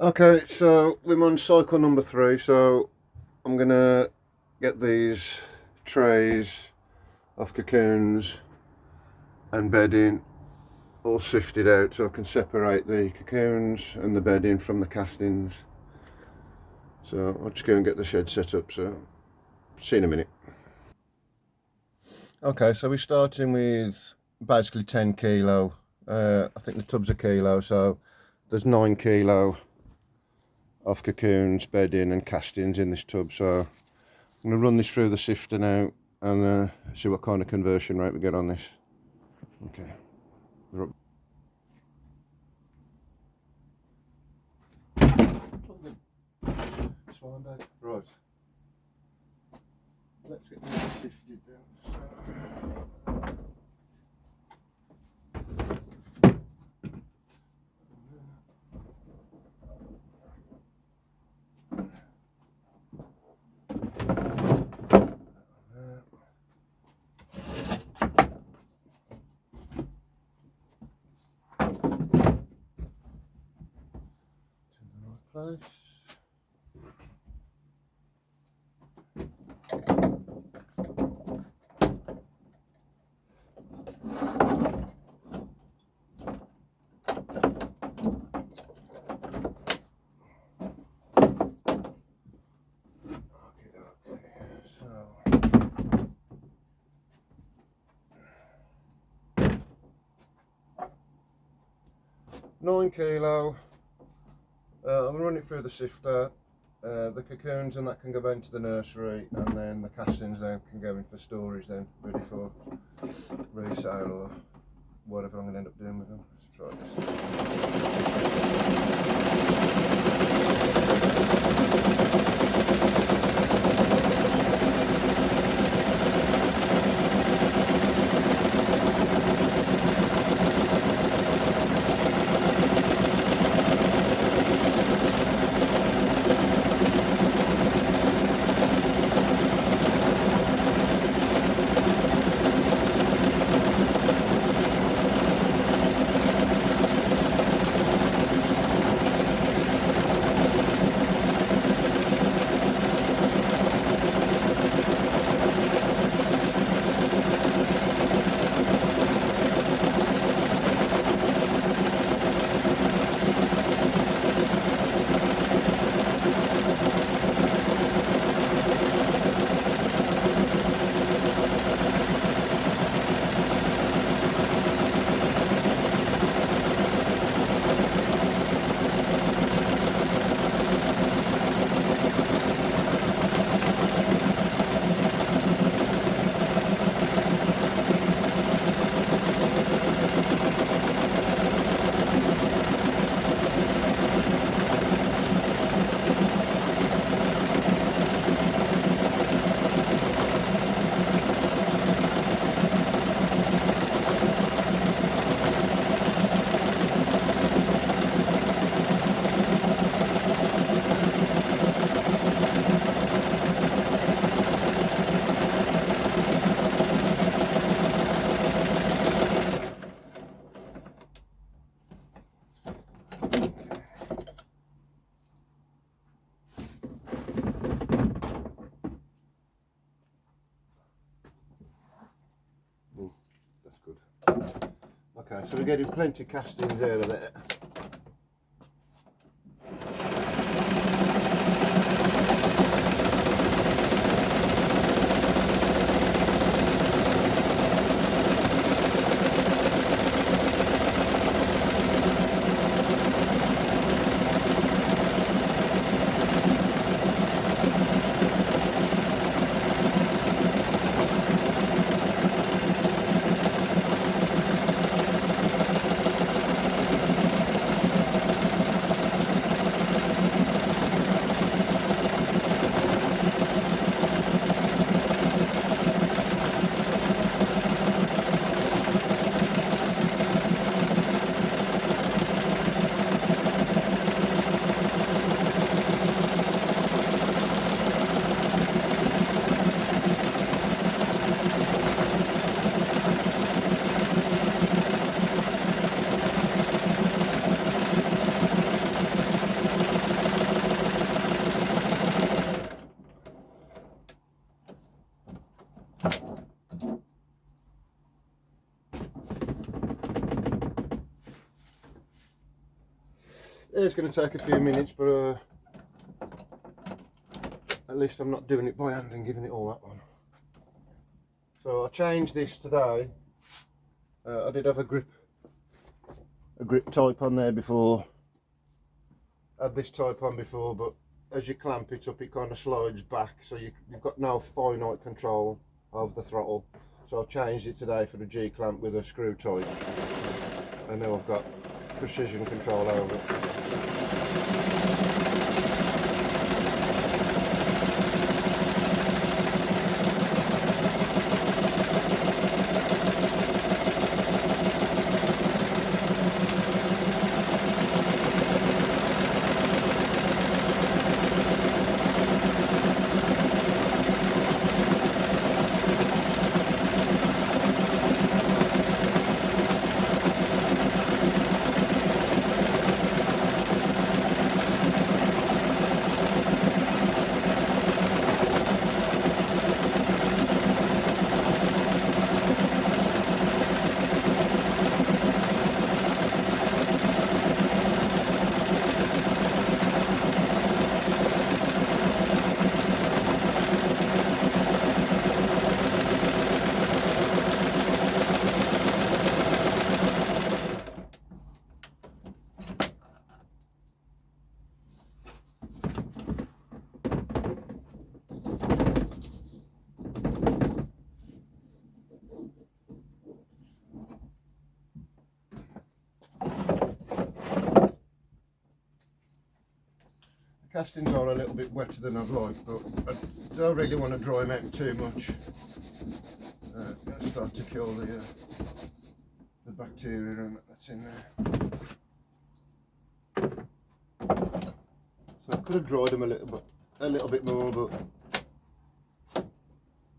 Okay, so we're on cycle number 3, so I'm gonna get these trays of cocoons and bedding all sifted out so I can separate the cocoons and the bedding from the castings. So I'll just go and get the shed set up, so see you in a minute. Okay, so we're starting with basically 10 kilo. I think the tub's a kilo, so there's 9 kilo of cocoons, bedding and castings in this tub. So I'm going to run this through the sifter now and see what kind of conversion rate we get on this. Okay. Swine bag. Right. Let's get this sifted down. Place. So 9 kilo. I'm going to run it through the sifter. The cocoons and that can go into the nursery, and then the castings then can go into the storage then, ready for resale or whatever I'm going to end up doing with them. Let's try That's good. Okay, so we're getting plenty of castings out of there. it's going to take a few minutes, but at least I'm not doing it by hand and giving it all that one. So I changed this today. I did have a grip type on there before. I had this type on before, but as you clamp it up, it kind of slides back, so you've got no finite control of the throttle. So I've changed it today for the G clamp with a screw type, and now I've got precision control over it. Castings are a little bit wetter than I'd like, but I don't really want to dry them out too much. Gonna start to kill the bacteria and that's in there. So I could have dried them a little bit more, but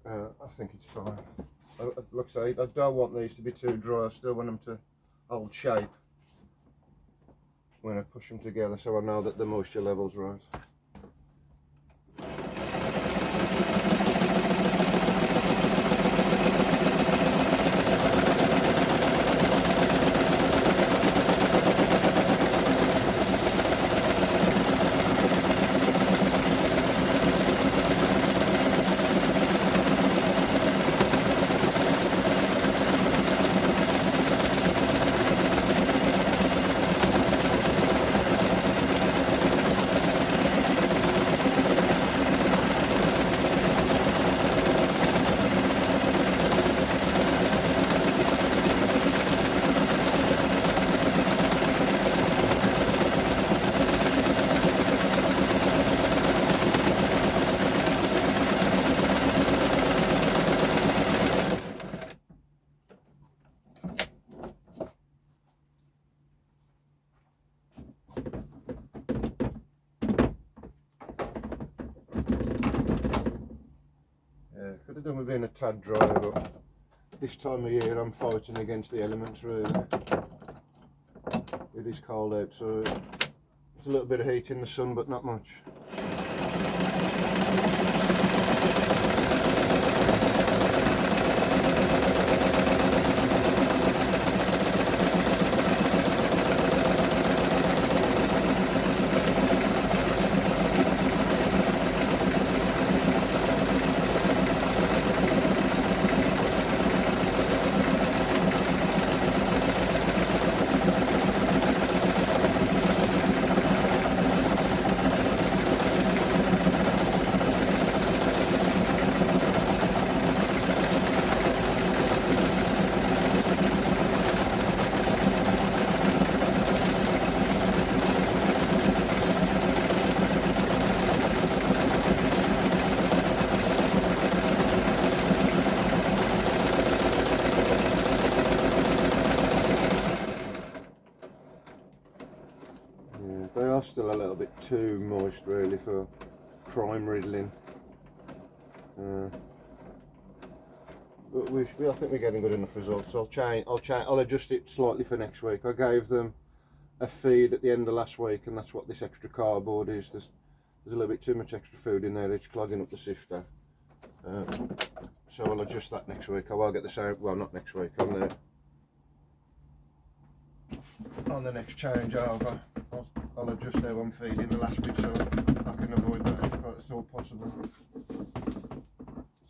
I think it's fine. Like I say, I don't want these to be too dry. I still want them to hold shape when I push them together, so I know that the moisture level's right. Could have done with being a tad drier, but this time of year I'm fighting against the elements really. It is cold out, so it's a little bit of heat in the sun, but not much. They are still a little bit too moist really for prime riddling, but I think we're getting good enough results. I'll adjust it slightly for next week. I gave them a feed at the end of last week, and that's what this extra cardboard is. There's a little bit too much extra food in there. It's clogging up the sifter, so I'll adjust that next week. I will get the same, well, not next week, on the next change over. I'll adjust how I'm feeding the last bit so I can avoid that if it's all possible.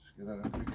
Just get that up quick.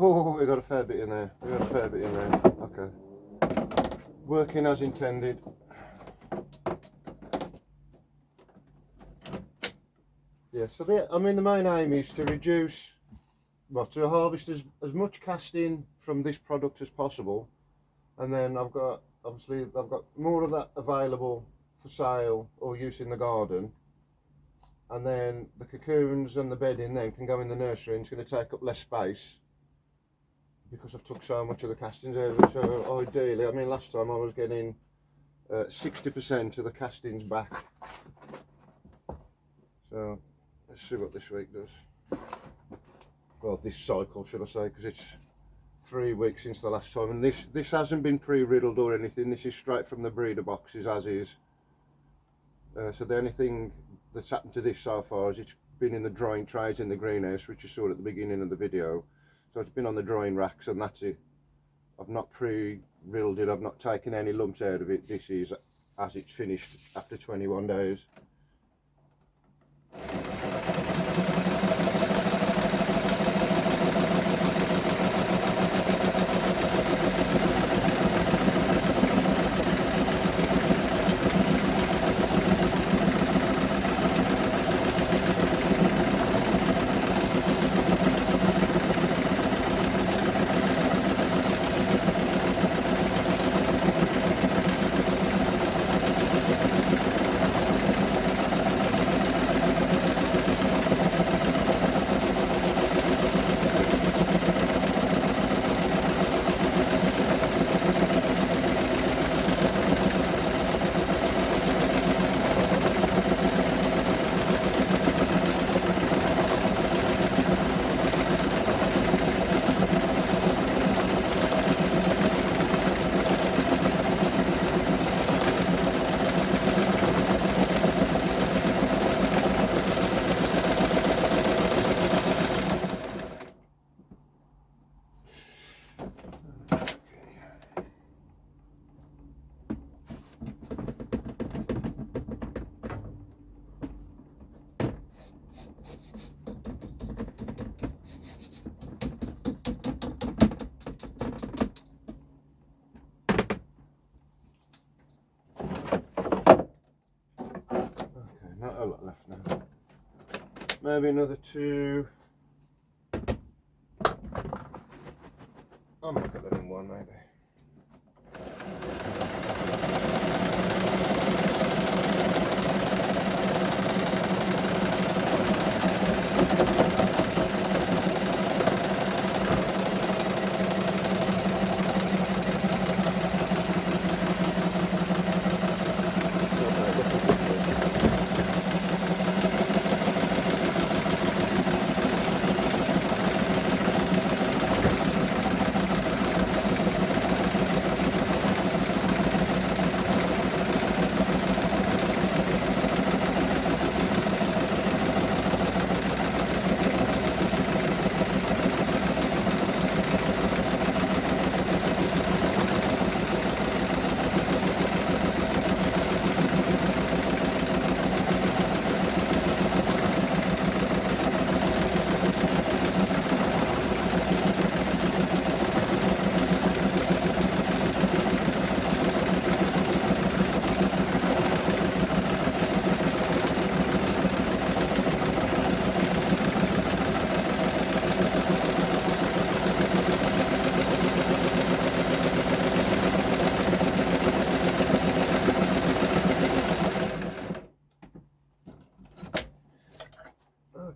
Oh, we got a fair bit in there. Okay. Working as intended. Yeah, so the main aim is to reduce, to harvest as much casting from this product as possible, and then I've got more of that available for sale or use in the garden, and then the cocoons and the bedding then can go in the nursery, and it's going to take up less space because I've took so much of the castings over. So ideally, last time I was getting 60% of the castings back. So let's see what this week does. Well, this cycle, should I say, because it's 3 weeks since the last time, and this hasn't been pre-riddled or anything. This is straight from the breeder boxes as is. So the only thing that's happened to this so far is it's been in the drying trays in the greenhouse, which you saw at the beginning of the video. So it's been on the drying racks, and that's it. I've not pre-riddled it, I've not taken any lumps out of it. This is as it's finished after 21 days. Not a lot left now. Maybe another 2. I might get that in one maybe.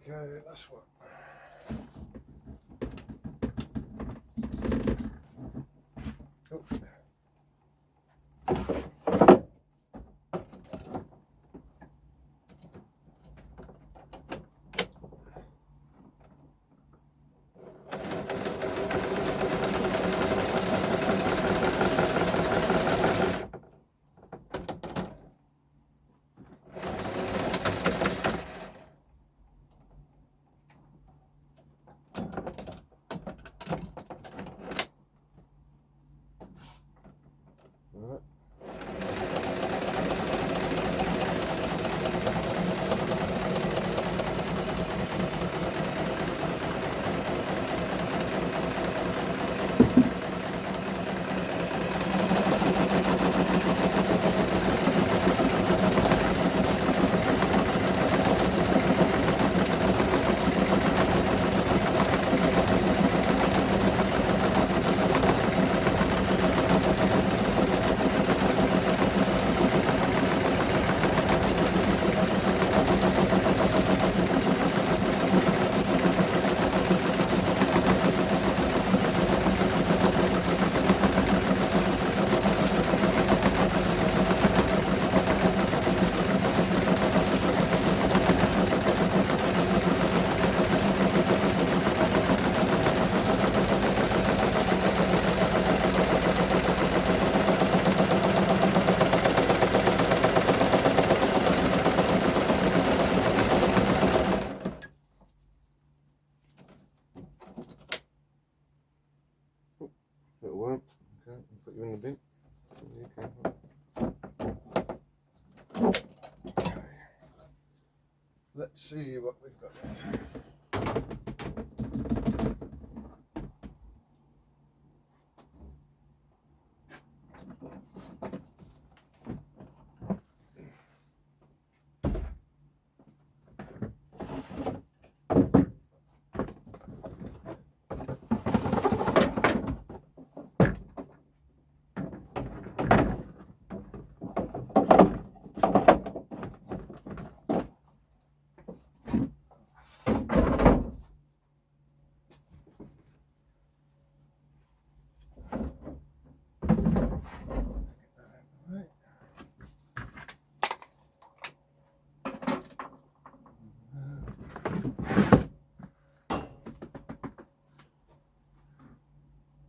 Okay, last one. Oh. All right. Little worm. Okay, I'll put you in the bin. Okay. Let's see what we've got there.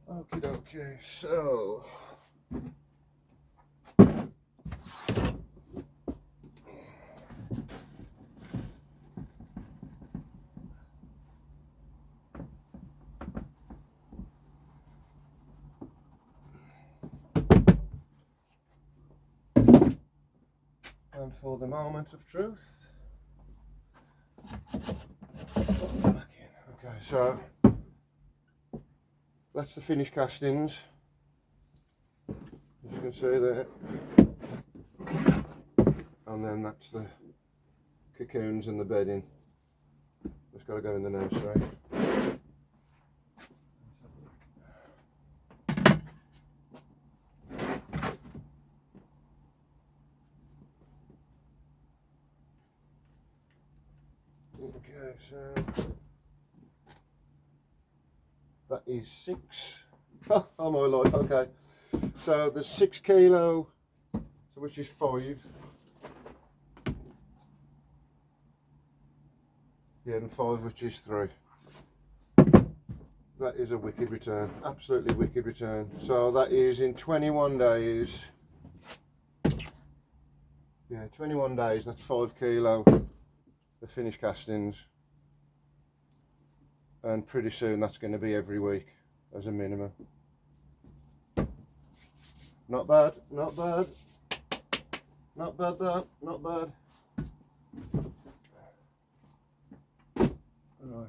Okie dokie, so and for the moment of truth. Okay, so that's the finished castings, as you can see there, and then that's the cocoons and the bedding. Just got to go in the nursery. Okay, so that is 6. Oh my life, okay. So there's 6 kilo, so which is 5. Yeah, and 5, which is 3. That is a wicked return, absolutely wicked return. So that is in 21 days. Yeah, 21 days, that's 5 kilo, the finished castings. And pretty soon that's going to be every week as a minimum. Not bad, not bad. Not bad that, not bad. Right.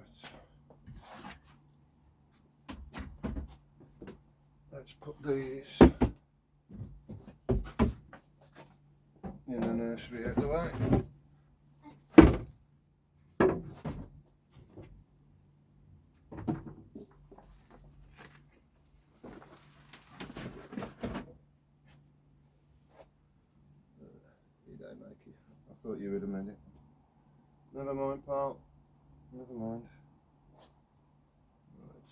Let's put these in the nursery out the way. You don't make it. I thought you would have made it. Never mind, pal. Never mind. Right.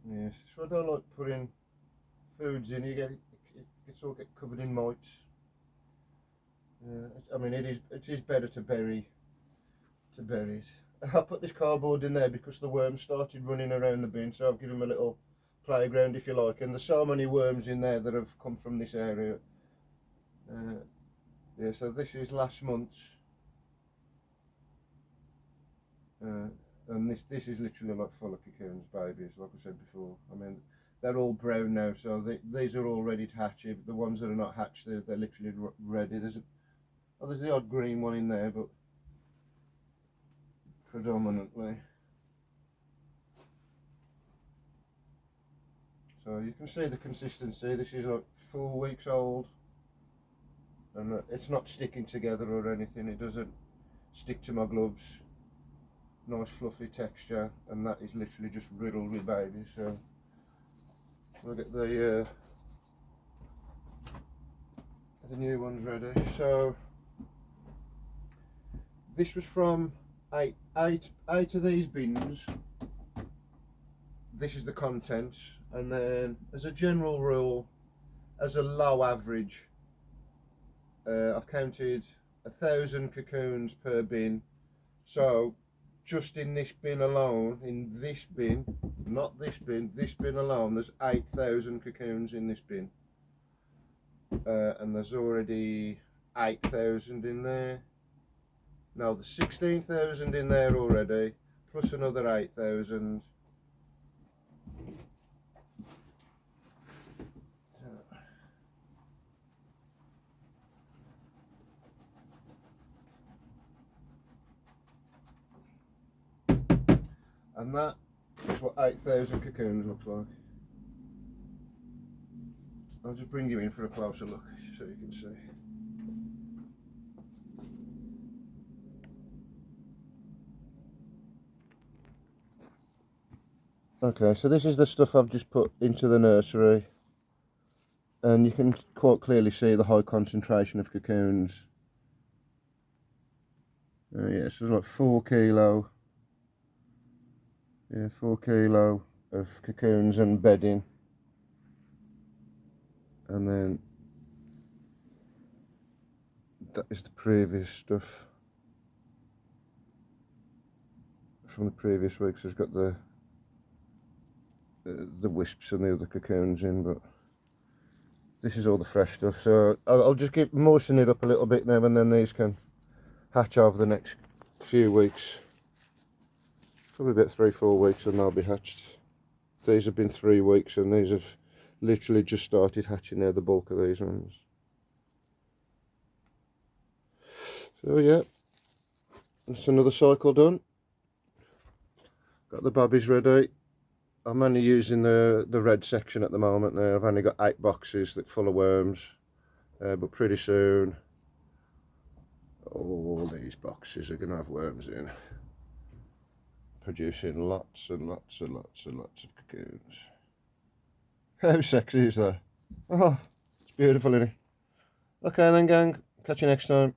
Yes, so I don't like putting foods in. You get it's all get covered in mites. I mean, it is better to bury it. I put this cardboard in there because the worms started running around the bin, so I've given them a little playground, if you like, and there's so many worms in there that have come from this area. Yeah, so this is last month's, and this is literally like full of cocoons, babies, like I said before. I mean, they're all brown now, so these are all ready to hatch. The ones that are not hatched, they're literally ready. There's the odd green one in there, but predominantly. So you can see the consistency. This is like 4 weeks old, and it's not sticking together or anything. It doesn't stick to my gloves. Nice fluffy texture, and that is literally just riddled with babies. So we'll get the new ones ready. So this was from eight of these bins. This is the contents, and then as a general rule, as a low average, I've counted 1,000 cocoons per bin. So just in this bin alone, in this bin, not this bin, this bin alone, there's 8,000 cocoons in this bin, and there's already 8,000 in there. Now there's 16,000 in there already, plus another 8,000. And that is what 8,000 cocoons looks like. I'll just bring you in for a closer look so you can see. Okay, so this is the stuff I've just put into the nursery, and you can quite clearly see the high concentration of cocoons. Yeah, so like 4 kilo. Yeah, 4 kilo of cocoons and bedding, and then that is the previous stuff from the previous weeks. So it's got the wisps and the other cocoons in, but this is all the fresh stuff. So I'll just moisten it up a little bit now, and then these can hatch over the next few weeks. Probably about 3-4 weeks, and they'll be hatched. These have been 3 weeks, and these have literally just started hatching now, the bulk of these ones. So yeah, that's another cycle done. Got the babbies ready. I'm only using the red section at the moment now. I've only got 8 boxes that full of worms, but pretty soon all these boxes are going to have worms in, producing lots and lots and lots and lots of cocoons. How sexy is that? Oh, it's beautiful, isn't it? Okay then, gang. Catch you next time.